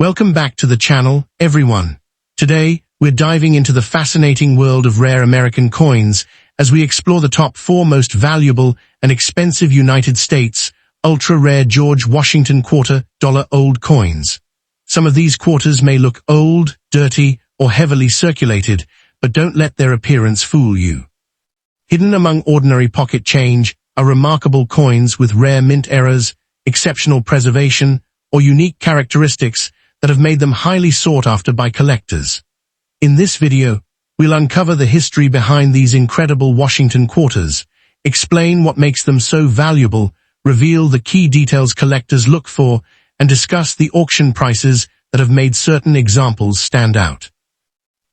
Welcome back to the channel, everyone. Today, we're diving into the fascinating world of rare American coins as we explore the top 4 most valuable and expensive United States ultra-rare George Washington $quarter old coins. Some of these quarters may look old, dirty, or heavily circulated, but don't let their appearance fool you. Hidden among ordinary pocket change are remarkable coins with rare mint errors, exceptional preservation, or unique characteristics that have made them highly sought after by collectors. In this video, we'll uncover the history behind these incredible Washington quarters, explain what makes them so valuable, reveal the key details collectors look for, and discuss the auction prices that have made certain examples stand out.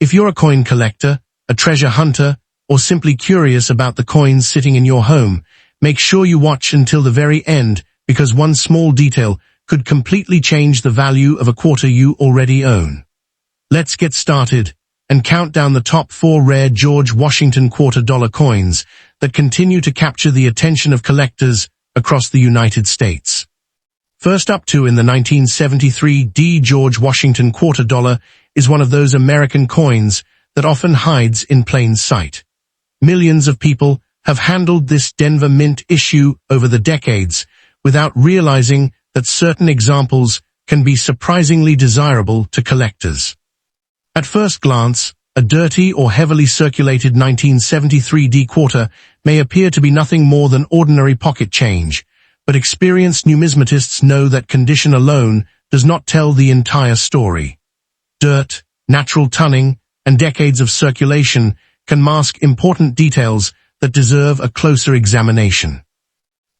If you're a coin collector, a treasure hunter, or simply curious about the coins sitting in your home, make sure you watch until the very end, because one small detail could completely change the value of a quarter you already own. Let's get started and count down the top 4 rare George Washington $quarter coins that continue to capture the attention of collectors across the United States. First up in the 1973 George Washington $quarter is one of those American coins that often hides in plain sight. Millions of people have handled this Denver Mint issue over the decades without realizing that certain examples can be surprisingly desirable to collectors. At first glance, a dirty or heavily circulated 1973 quarter may appear to be nothing more than ordinary pocket change, but experienced numismatists know that condition alone does not tell the entire story. Dirt, natural tunning, and decades of circulation can mask important details that deserve a closer examination.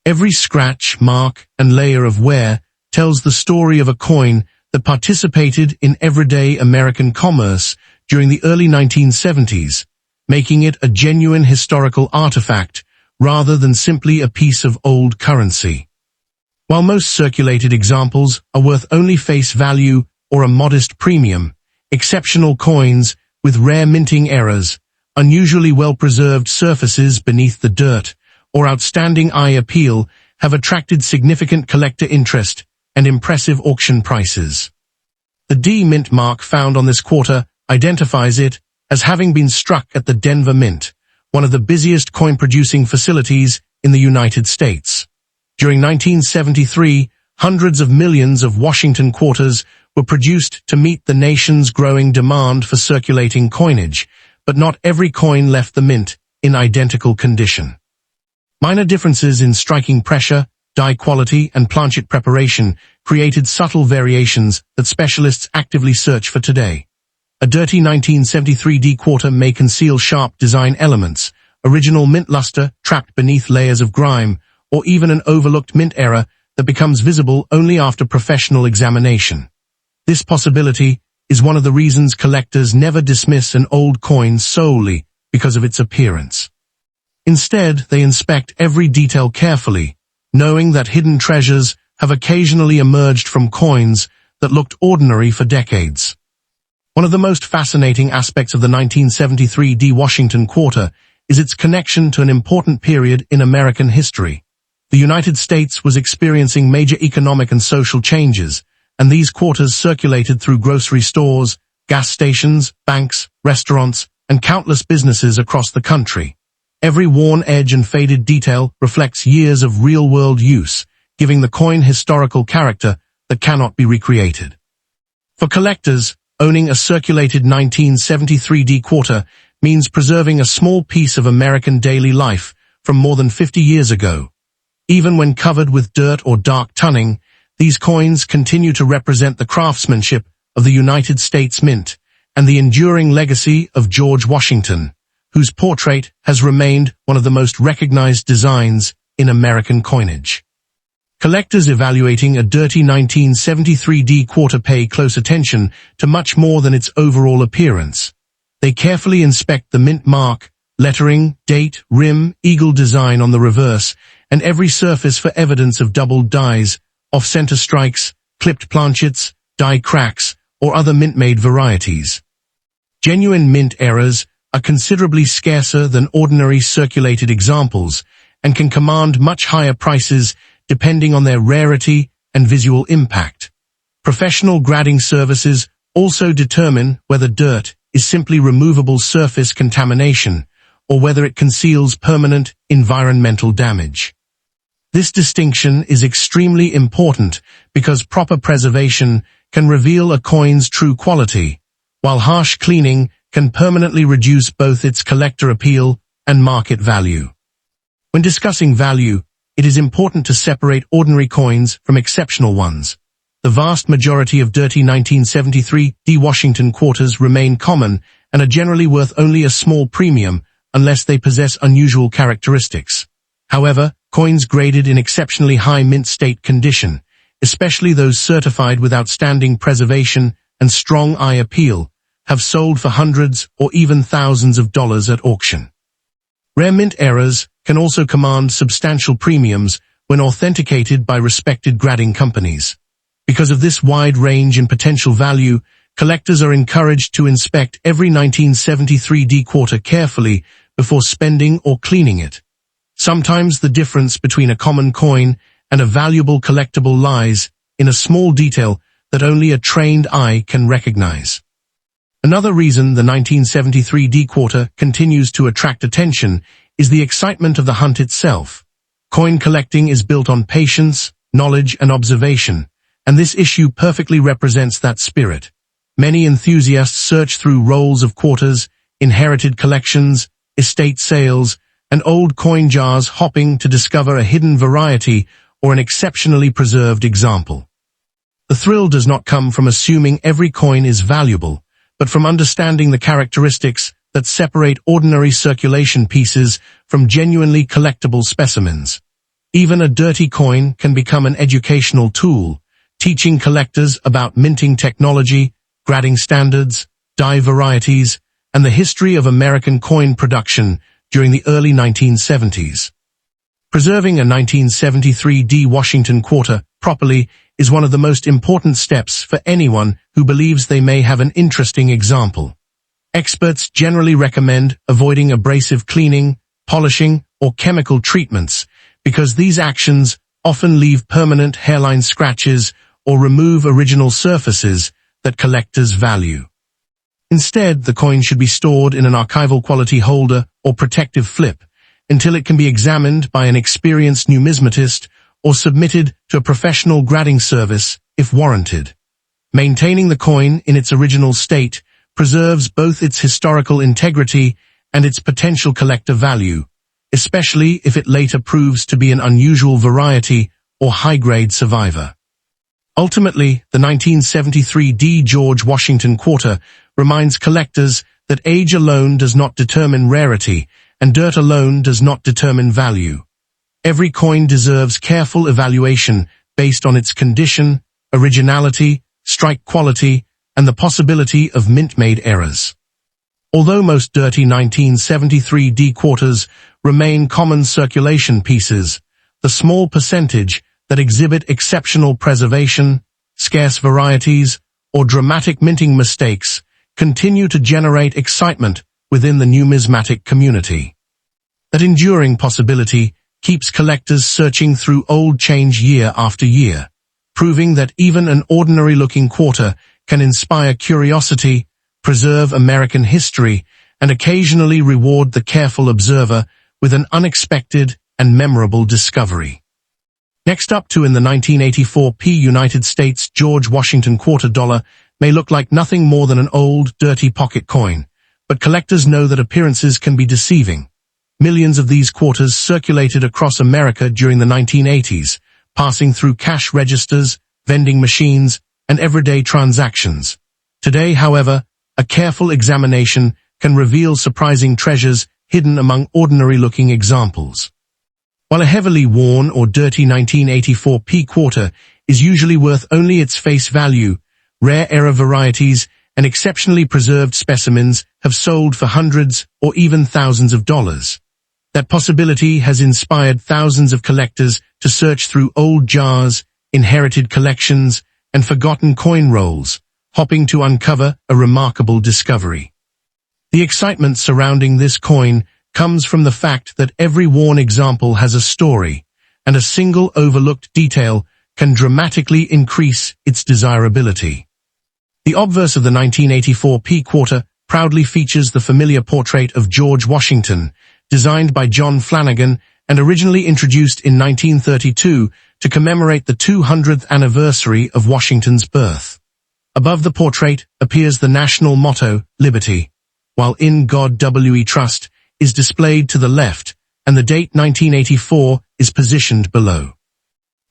Every scratch, mark, and layer of wear tells the story of a coin that participated in everyday American commerce during the early 1970s, making it a genuine historical artifact rather than simply a piece of old currency. While most circulated examples are worth only face value or a modest premium, exceptional coins with rare minting errors, unusually well-preserved surfaces beneath the dirt, or outstanding eye appeal have attracted significant collector interest and impressive auction prices. The D Mint mark found on this quarter identifies it as having been struck at the Denver Mint, one of the busiest coin-producing facilities in the United States. During 1973, hundreds of millions of Washington quarters were produced to meet the nation's growing demand for circulating coinage, but not every coin left the mint in identical condition. Minor differences in striking pressure, die quality, and planchet preparation created subtle variations that specialists actively search for today. A dirty 1973 quarter may conceal sharp design elements, original mint luster trapped beneath layers of grime, or even an overlooked mint error that becomes visible only after professional examination. This possibility is one of the reasons collectors never dismiss an old coin solely because of its appearance. Instead, they inspect every detail carefully, knowing that hidden treasures have occasionally emerged from coins that looked ordinary for decades. One of the most fascinating aspects of the 1973 Washington quarter is its connection to an important period in American history. The United States was experiencing major economic and social changes, and these quarters circulated through grocery stores, gas stations, banks, restaurants, and countless businesses across the country. Every worn edge and faded detail reflects years of real-world use, giving the coin historical character that cannot be recreated. For collectors, owning a circulated 1973 quarter means preserving a small piece of American daily life from more than 50 years ago. Even when covered with dirt or dark tunning, these coins continue to represent the craftsmanship of the United States Mint and the enduring legacy of George Washington, whose portrait has remained one of the most recognized designs in American coinage. Collectors evaluating a dirty 1973 quarter pay close attention to much more than its overall appearance. They carefully inspect the mint mark, lettering, date, rim, eagle design on the reverse, and every surface for evidence of doubled dies, off-center strikes, clipped planchets, die cracks, or other mint-made varieties. Genuine mint errors are considerably scarcer than ordinary circulated examples and can command much higher prices depending on their rarity and visual impact. Professional grading services also determine whether dirt is simply removable surface contamination or whether it conceals permanent environmental damage. This distinction is extremely important because proper preservation can reveal a coin's true quality, while harsh cleaning can permanently reduce both its collector appeal and market value. When discussing value, it is important to separate ordinary coins from exceptional ones. The vast majority of dirty 1973 Washington quarters remain common and are generally worth only a small premium unless they possess unusual characteristics. However, coins graded in exceptionally high mint state condition, especially those certified with outstanding preservation and strong eye appeal, have sold for hundreds or even thousands of dollars at auction. Rare mint errors can also command substantial premiums when authenticated by respected grading companies. Because of this wide range in potential value, collectors are encouraged to inspect every 1973 quarter carefully before spending or cleaning it. Sometimes the difference between a common coin and a valuable collectible lies in a small detail that only a trained eye can recognize. Another reason the 1973 quarter continues to attract attention is the excitement of the hunt itself. Coin collecting is built on patience, knowledge, and observation, and this issue perfectly represents that spirit. Many enthusiasts search through rolls of quarters, inherited collections, estate sales, and old coin jars hoping to discover a hidden variety or an exceptionally preserved example. The thrill does not come from assuming every coin is valuable, but from understanding the characteristics that separate ordinary circulation pieces from genuinely collectible specimens. Even a dirty coin can become an educational tool, teaching collectors about minting technology, grading standards, die varieties, and the history of American coin production during the early 1970s. Preserving a 1973 Washington quarter properly is one of the most important steps for anyone who believes they may have an interesting example. Experts generally recommend avoiding abrasive cleaning, polishing, or chemical treatments because these actions often leave permanent hairline scratches or remove original surfaces that collectors value. Instead, the coin should be stored in an archival quality holder or protective flip until it can be examined by an experienced numismatist or submitted to a professional grading service if warranted. Maintaining the coin in its original state preserves both its historical integrity and its potential collector value, especially if it later proves to be an unusual variety or high-grade survivor. Ultimately, the 1973 George Washington quarter reminds collectors that age alone does not determine rarity, and dirt alone does not determine value. Every coin deserves careful evaluation based on its condition, originality, strike quality, and the possibility of mint-made errors. Although most dirty 1973 quarters remain common circulation pieces, the small percentage that exhibit exceptional preservation, scarce varieties, or dramatic minting mistakes continue to generate excitement within the numismatic community. That enduring possibility keeps collectors searching through old change year after year, proving that even an ordinary-looking quarter can inspire curiosity, preserve American history, and occasionally reward the careful observer with an unexpected and memorable discovery. Next up in the 1984 United States George Washington quarter dollar may look like nothing more than an old, dirty pocket coin, but collectors know that appearances can be deceiving. Millions of these quarters circulated across America during the 1980s, passing through cash registers, vending machines, and everyday transactions. Today, however, a careful examination can reveal surprising treasures hidden among ordinary-looking examples. While a heavily worn or dirty 1984 quarter is usually worth only its face value, rare error varieties and exceptionally preserved specimens have sold for hundreds or even thousands of dollars. That possibility has inspired thousands of collectors to search through old jars, inherited collections, and forgotten coin rolls, hoping to uncover a remarkable discovery. The excitement surrounding this coin comes from the fact that every worn example has a story, and a single overlooked detail can dramatically increase its desirability. The obverse of the 1984 P quarter proudly features the familiar portrait of George Washington, designed by John Flanagan and originally introduced in 1932 to commemorate the 200th anniversary of Washington's birth. Above the portrait appears the national motto, Liberty, while In God We Trust is displayed to the left, and the date 1984 is positioned below.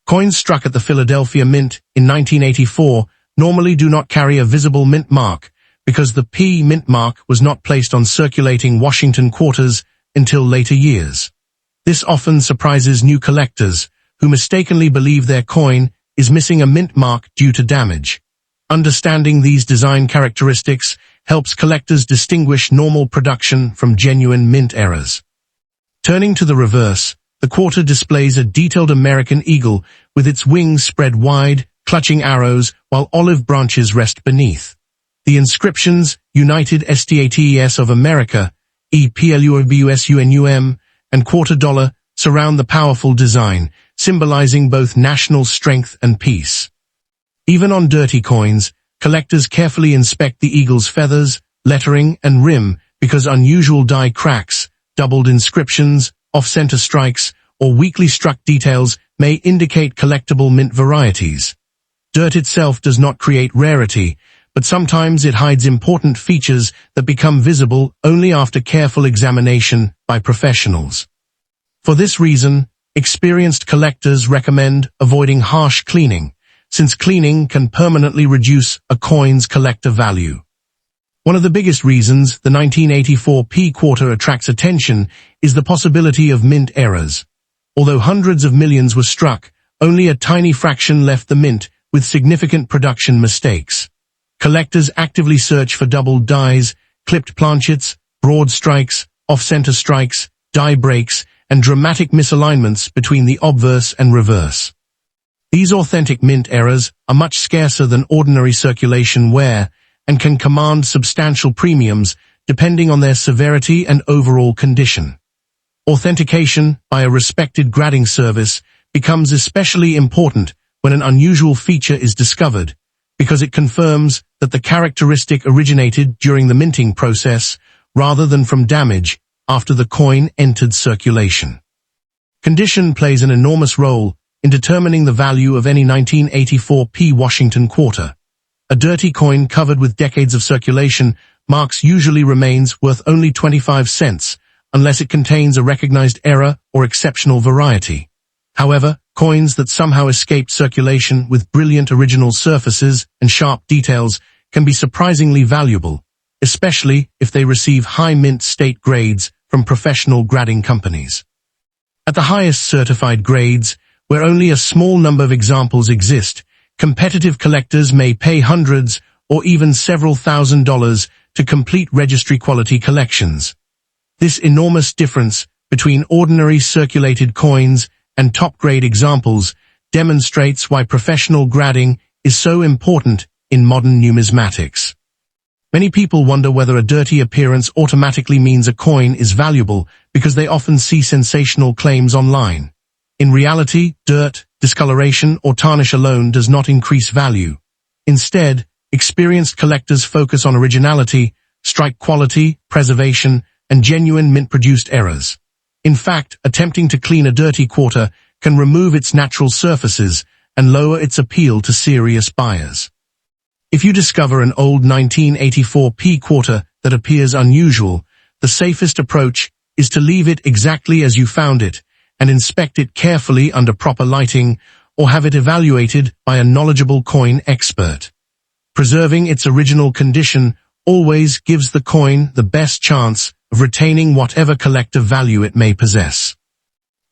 Coins struck at the Philadelphia Mint in 1984 normally do not carry a visible mint mark because the P mint mark was not placed on circulating Washington quarters until later years. This often surprises new collectors who mistakenly believe their coin is missing a mint mark due to damage. Understanding these design characteristics helps collectors distinguish normal production from genuine mint errors. Turning to the reverse, the quarter displays a detailed American eagle with its wings spread wide, clutching arrows, while olive branches rest beneath. The inscriptions United States of America, EPLUBUSUNUM, and quarter dollar surround the powerful design, symbolizing both national strength and peace. Even on dirty coins, collectors carefully inspect the eagle's feathers, lettering, and rim because unusual die cracks, doubled inscriptions, off-center strikes, or weakly struck details may indicate collectible mint varieties. Dirt itself does not create rarity, but sometimes it hides important features that become visible only after careful examination by professionals. For this reason, experienced collectors recommend avoiding harsh cleaning, since cleaning can permanently reduce a coin's collector value. One of the biggest reasons the 1984 P quarter attracts attention is the possibility of mint errors. Although hundreds of millions were struck, only a tiny fraction left the mint with significant production mistakes. Collectors actively search for doubled dies, clipped planchets, broad strikes, off-center strikes, die breaks, and dramatic misalignments between the obverse and reverse. These authentic mint errors are much scarcer than ordinary circulation wear and can command substantial premiums depending on their severity and overall condition. Authentication by a respected grading service becomes especially important when an unusual feature is discovered, because it confirms that the characteristic originated during the minting process rather than from damage after the coin entered circulation. Condition plays an enormous role in determining the value of any 1984 P Washington quarter. A dirty coin covered with decades of circulation marks usually remains worth only 25 cents unless it contains a recognized error or exceptional variety. However, coins that somehow escaped circulation with brilliant original surfaces and sharp details can be surprisingly valuable, especially if they receive high mint state grades from professional grading companies. At the highest certified grades, where only a small number of examples exist, competitive collectors may pay hundreds or even several $1,000s to complete registry-quality collections. This enormous difference between ordinary circulated coins and top-grade examples demonstrates why professional grading is so important in modern numismatics. Many people wonder whether a dirty appearance automatically means a coin is valuable because they often see sensational claims online. In reality, dirt, discoloration, or tarnish alone does not increase value. Instead, experienced collectors focus on originality, strike quality, preservation, and genuine mint-produced errors. In fact, attempting to clean a dirty quarter can remove its natural surfaces and lower its appeal to serious buyers. If you discover an old 1984 P quarter that appears unusual, the safest approach is to leave it exactly as you found it and inspect it carefully under proper lighting or have it evaluated by a knowledgeable coin expert. Preserving its original condition always gives the coin the best chance of retaining whatever collector value it may possess.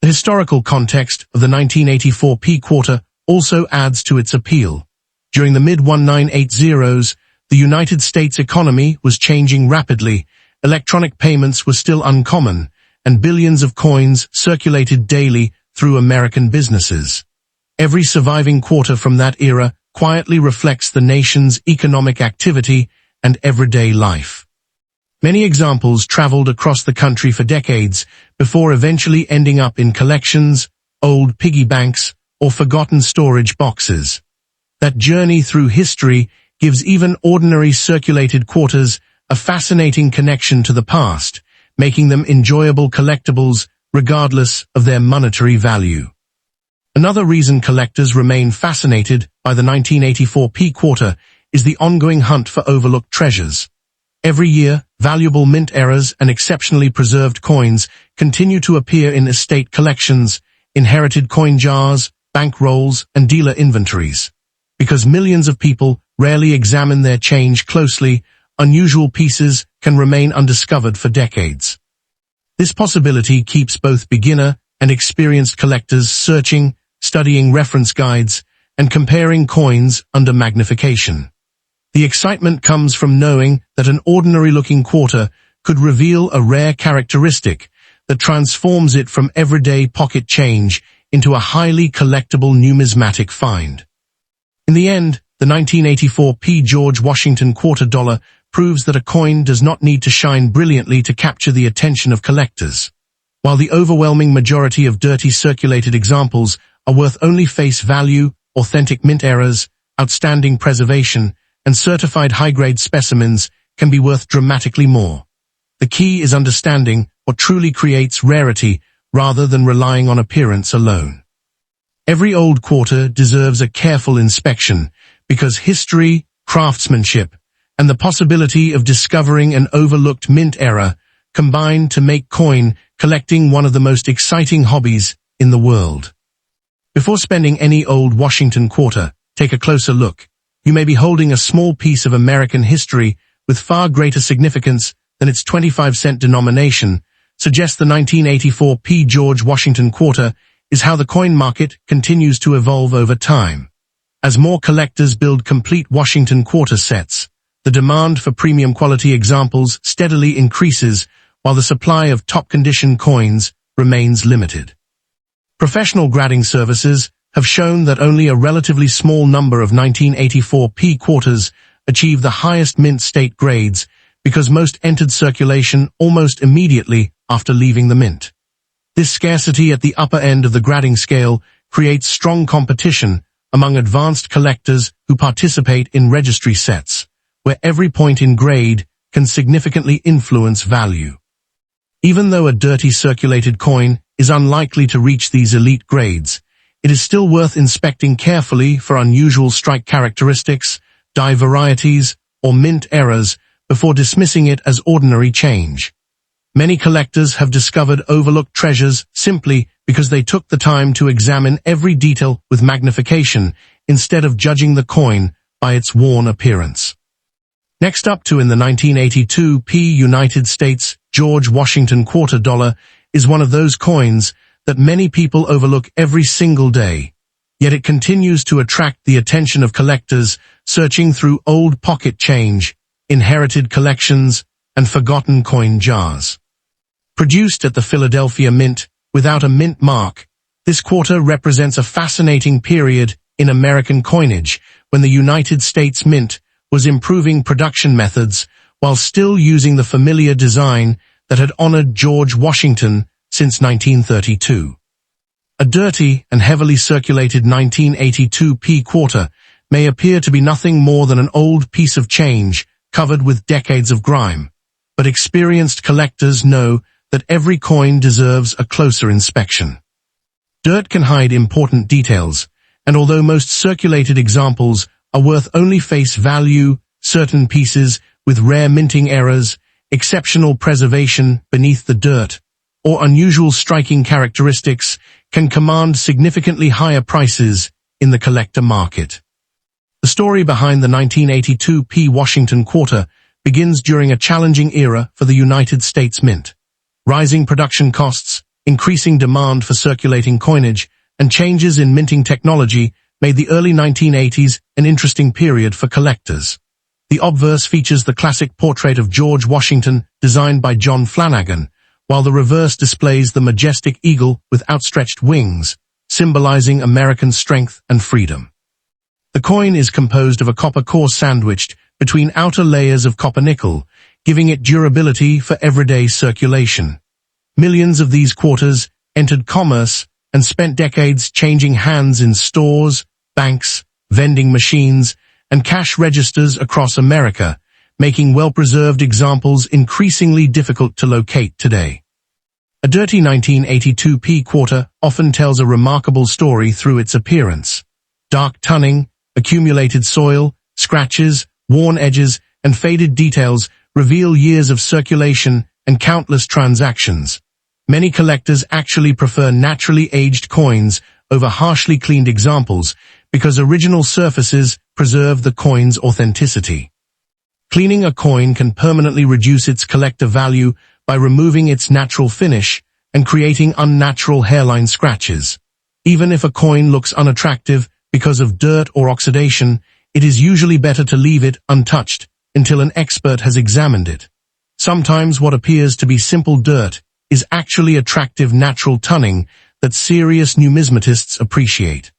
The historical context of the 1984 P quarter also adds to its appeal. During the mid-1980s, the United States economy was changing rapidly, electronic payments were still uncommon, and billions of coins circulated daily through American businesses. Every surviving quarter from that era quietly reflects the nation's economic activity and everyday life. Many examples traveled across the country for decades before eventually ending up in collections, old piggy banks, or forgotten storage boxes. That journey through history gives even ordinary circulated quarters a fascinating connection to the past, making them enjoyable collectibles regardless of their monetary value. Another reason collectors remain fascinated by the 1984 P quarter is the ongoing hunt for overlooked treasures. Every year, valuable mint eras and exceptionally preserved coins continue to appear in estate collections, inherited coin jars, bank rolls, and dealer inventories. Because millions of people rarely examine their change closely, unusual pieces can remain undiscovered for decades. This possibility keeps both beginner and experienced collectors searching, studying reference guides, and comparing coins under magnification. The excitement comes from knowing that an ordinary-looking quarter could reveal a rare characteristic that transforms it from everyday pocket change into a highly collectible numismatic find. In the end, the 1984 P. George Washington quarter dollar proves that a coin does not need to shine brilliantly to capture the attention of collectors. While the overwhelming majority of dirty circulated examples are worth only face value, authentic mint eras, outstanding preservation, and certified high-grade specimens can be worth dramatically more. The key is understanding what truly creates rarity rather than relying on appearance alone. Every old quarter deserves a careful inspection because history, craftsmanship, and the possibility of discovering an overlooked mint era combine to make coin collecting one of the most exciting hobbies in the world. Before spending any old Washington quarter, take a closer look. You may be holding a small piece of American history with far greater significance than its 25-cent denomination, suggests the 1984 P. George Washington quarter is how the coin market continues to evolve over time. As more collectors build complete Washington quarter sets, the demand for premium quality examples steadily increases while the supply of top-condition coins remains limited. Professional grading services have shown that only a relatively small number of 1984 P quarters achieve the highest mint state grades because most entered circulation almost immediately after leaving the mint. This scarcity at the upper end of the grading scale creates strong competition among advanced collectors who participate in registry sets, where every point in grade can significantly influence value. Even though a dirty circulated coin is unlikely to reach these elite grades, it is still worth inspecting carefully for unusual strike characteristics, die varieties, or mint errors before dismissing it as ordinary change. Many collectors have discovered overlooked treasures simply because they took the time to examine every detail with magnification instead of judging the coin by its worn appearance. Next up in the 1982 P. United States George Washington quarter dollar is one of those coins that many people overlook every single day, yet it continues to attract the attention of collectors searching through old pocket change, inherited collections, and forgotten coin jars. Produced at the Philadelphia Mint without a mint mark, this quarter represents a fascinating period in American coinage when the United States Mint was improving production methods while still using the familiar design that had honored George Washington since 1932. A dirty and heavily circulated 1982 P quarter may appear to be nothing more than an old piece of change covered with decades of grime, but experienced collectors know that every coin deserves a closer inspection. Dirt can hide important details, and although most circulated examples are worth only face value, certain pieces with rare minting errors, exceptional preservation beneath the dirt, or unusual striking characteristics can command significantly higher prices in the collector market. The story behind the 1982 P. Washington quarter begins during a challenging era for the United States Mint. Rising production costs, increasing demand for circulating coinage, and changes in minting technology made the early 1980s an interesting period for collectors. The obverse features the classic portrait of George Washington designed by John Flanagan, while the reverse displays the majestic eagle with outstretched wings, symbolizing American strength and freedom. The coin is composed of a copper core sandwiched between outer layers of copper nickel, giving it durability for everyday circulation. Millions of these quarters entered commerce and spent decades changing hands in stores, banks, vending machines, and cash registers across America, making well-preserved examples increasingly difficult to locate today. A dirty 1982p quarter often tells a remarkable story through its appearance. Dark tunning, accumulated soil, scratches, worn edges, and faded details reveal years of circulation and countless transactions. Many collectors actually prefer naturally aged coins over harshly cleaned examples because original surfaces preserve the coin's authenticity. Cleaning a coin can permanently reduce its collector value by removing its natural finish and creating unnatural hairline scratches. Even if a coin looks unattractive because of dirt or oxidation, it is usually better to leave it untouched until an expert has examined it. Sometimes what appears to be simple dirt is actually attractive natural tunning that serious numismatists appreciate.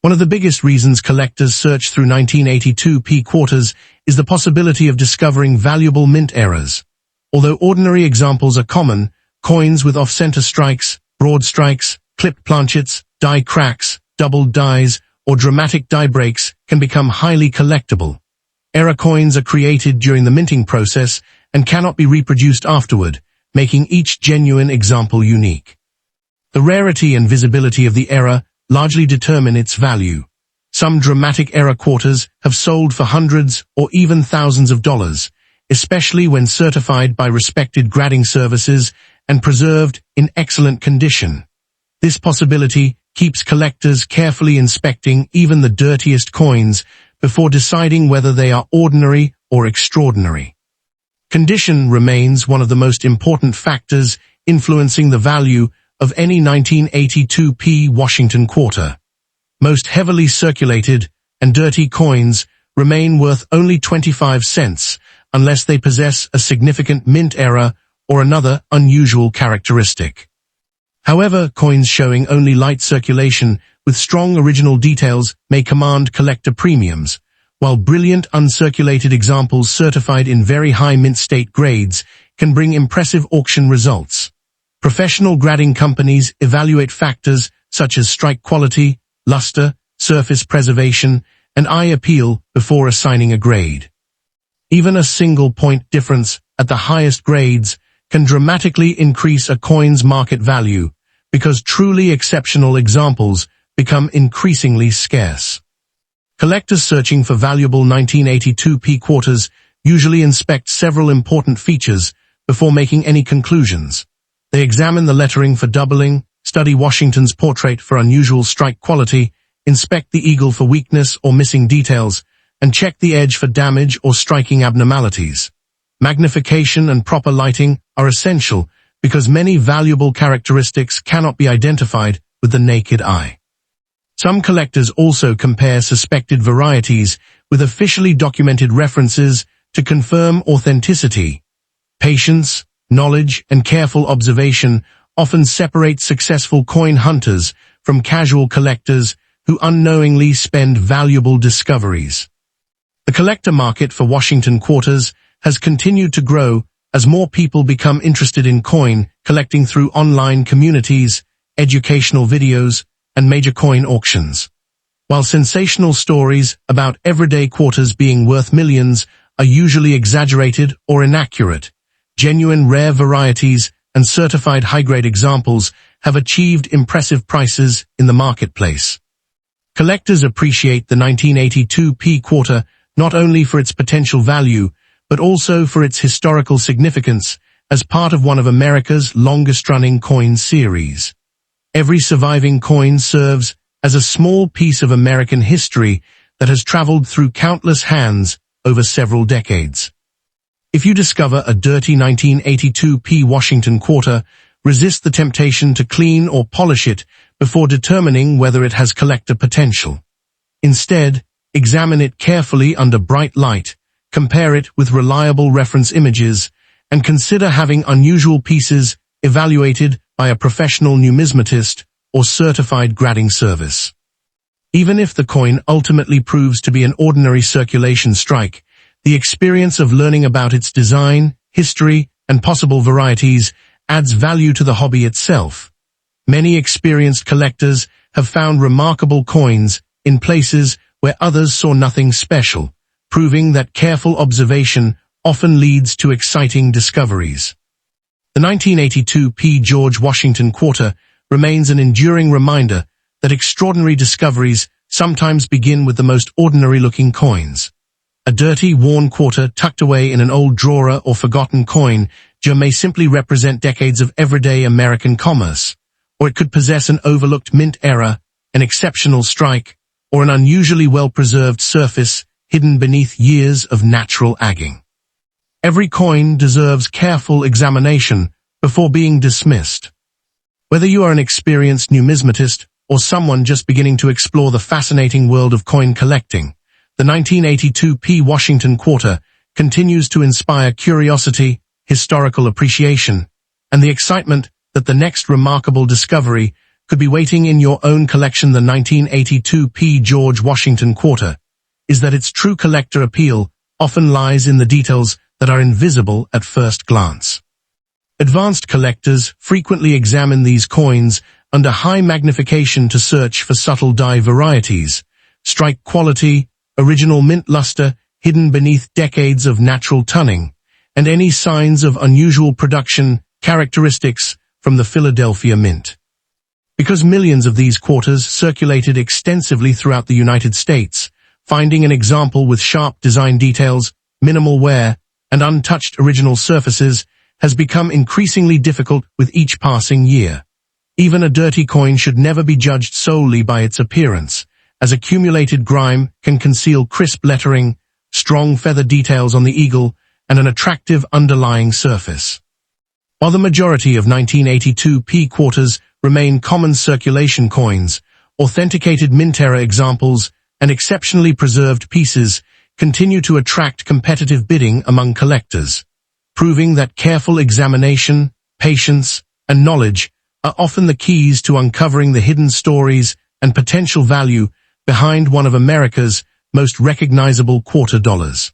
One of the biggest reasons collectors search through 1982p quarters is the possibility of discovering valuable mint errors. Although ordinary examples are common, coins with off-center strikes, broad strikes, clipped planchets, die cracks, doubled dies, or dramatic die breaks can become highly collectible. Error coins are created during the minting process and cannot be reproduced afterward, making each genuine example unique. The rarity and visibility of the error largely determine its value. Some dramatic error quarters have sold for hundreds or even thousands of dollars, especially when certified by respected grading services and preserved in excellent condition. This possibility keeps collectors carefully inspecting even the dirtiest coins before deciding whether they are ordinary or extraordinary. Condition remains one of the most important factors influencing the value of any 1982p Washington quarter. Most heavily circulated and dirty coins remain worth only 25 cents unless they possess a significant mint error or another unusual characteristic. However, coins showing only light circulation with strong original details may command collector premiums, while brilliant uncirculated examples certified in very high mint state grades can bring impressive auction results. Professional grading companies evaluate factors such as strike quality, luster, surface preservation, and eye appeal before assigning a grade. Even a single point difference at the highest grades can dramatically increase a coin's market value because truly exceptional examples become increasingly scarce. Collectors searching for valuable 1982p quarters usually inspect several important features before making any conclusions. They examine the lettering for doubling, study Washington's portrait for unusual strike quality, inspect the eagle for weakness or missing details, and check the edge for damage or striking abnormalities. Magnification and proper lighting are essential because many valuable characteristics cannot be identified with the naked eye. Some collectors also compare suspected varieties with officially documented references to confirm authenticity. Patience, knowledge, and careful observation often separate successful coin hunters from casual collectors who unknowingly spend valuable discoveries. The collector market for Washington quarters has continued to grow as more people become interested in coin collecting through online communities, educational videos, and major coin auctions. While sensational stories about everyday quarters being worth millions are usually exaggerated or inaccurate, genuine rare varieties and certified high-grade examples have achieved impressive prices in the marketplace. Collectors appreciate the 1982p quarter not only for its potential value, but also for its historical significance as part of one of America's longest-running coin series. Every surviving coin serves as a small piece of American history that has traveled through countless hands over several decades. If you discover a dirty 1982p Washington quarter, resist the temptation to clean or polish it before determining whether it has collector potential. Instead, examine it carefully under bright light, compare it with reliable reference images, and consider having unusual pieces evaluated by a professional numismatist or certified grading service. Even if the coin ultimately proves to be an ordinary circulation strike, the experience of learning about its design, history, and possible varieties adds value to the hobby itself. Many experienced collectors have found remarkable coins in places where others saw nothing special, proving that careful observation often leads to exciting discoveries. The 1982 P. George Washington quarter remains an enduring reminder that extraordinary discoveries sometimes begin with the most ordinary-looking coins. A dirty, worn quarter tucked away in an old drawer or forgotten coin jar may simply represent decades of everyday American commerce, or it could possess an overlooked mint error, an exceptional strike, or an unusually well-preserved surface hidden beneath years of natural aging. Every coin deserves careful examination before being dismissed. Whether you are an experienced numismatist or someone just beginning to explore the fascinating world of coin collecting, the 1982 P. Washington quarter continues to inspire curiosity, historical appreciation, and the excitement that the next remarkable discovery could be waiting in your own collection. The 1982 P. George Washington quarter is that its true collector appeal often lies in the details that are invisible at first glance. Advanced collectors frequently examine these coins under high magnification to search for subtle die varieties, strike quality, original mint luster hidden beneath decades of natural tunning, and any signs of unusual production characteristics from the Philadelphia Mint. Because millions of these quarters circulated extensively throughout the United States, finding an example with sharp design details, minimal wear, and untouched original surfaces has become increasingly difficult with each passing year. Even a dirty coin should never be judged solely by its appearance, as accumulated grime can conceal crisp lettering, strong feather details on the eagle, and an attractive underlying surface. While the majority of 1982 P quarters remain common circulation coins, authenticated mint-era examples and exceptionally preserved pieces continue to attract competitive bidding among collectors, proving that careful examination, patience, and knowledge are often the keys to uncovering the hidden stories and potential value behind one of America's most recognizable quarter dollars.